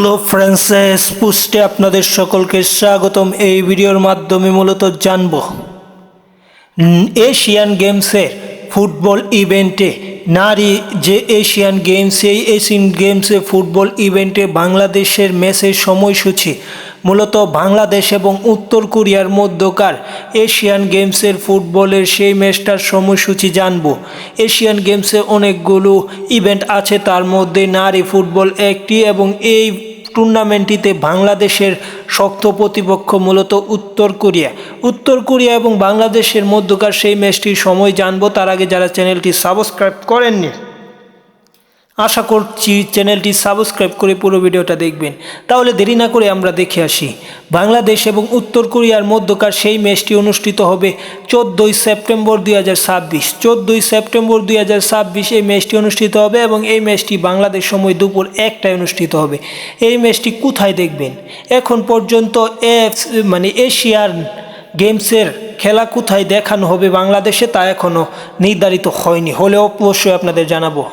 Hello friends, পোস্টে আপনাদের সকলকে স্বাগতম। এই ভিডিওর মাধ্যমে মূলত জানব এশিয়ান গেমসের ফুটবল ইভেন্টে নারী যে এশিয়ান গেমস, এই এশিয়ান গেমসে ফুটবল ইভেন্টে বাংলাদেশের ম্যাচের সময়সূচি, মূলত বাংলাদেশ এবং উত্তর কোরিয়ার মধ্যকার এশিয়ান গেমসের ফুটবলের সেই ম্যাচটার সময়সূচি জানব। এশিয়ান গেমসে অনেকগুলো ইভেন্ট আছে, তার মধ্যে নারী ফুটবল একটি, এবং এই টুর্নামেন্টটিতে বাংলাদেশের শক্ত প্রতিপক্ষ মূলত উত্তর কোরিয়া এবং বাংলাদেশের মধ্যকার সেই ম্যাচটির সময় জানবো। তার আগে যারা চ্যানেলটি সাবস্ক্রাইব করেননি, আশা করছি চ্যানেলটি সাবস্ক্রাইব করে পুরো ভিডিওটা দেখবেন। তাহলে দেরি না করে আমরা দেখে আসি। বাংলাদেশ এবং উত্তর কোরিয়ার মধ্যকার সেই ম্যাচটি অনুষ্ঠিত হবে 14ই সেপ্টেম্বর 2026। 14ই সেপ্টেম্বর 2026 এই ম্যাচটি অনুষ্ঠিত হবে, এবং এই ম্যাচটি বাংলাদেশ সময় দুপুর 1টায় অনুষ্ঠিত হবে। এই ম্যাচটি কোথায় দেখবেন? এখন পর্যন্ত এশিয়ান গেমসের খেলা কোথায় দেখানো হবে বাংলাদেশে তা এখনও নির্ধারিত হয়নি, হলেও অবশ্যই আপনাদের জানাবো।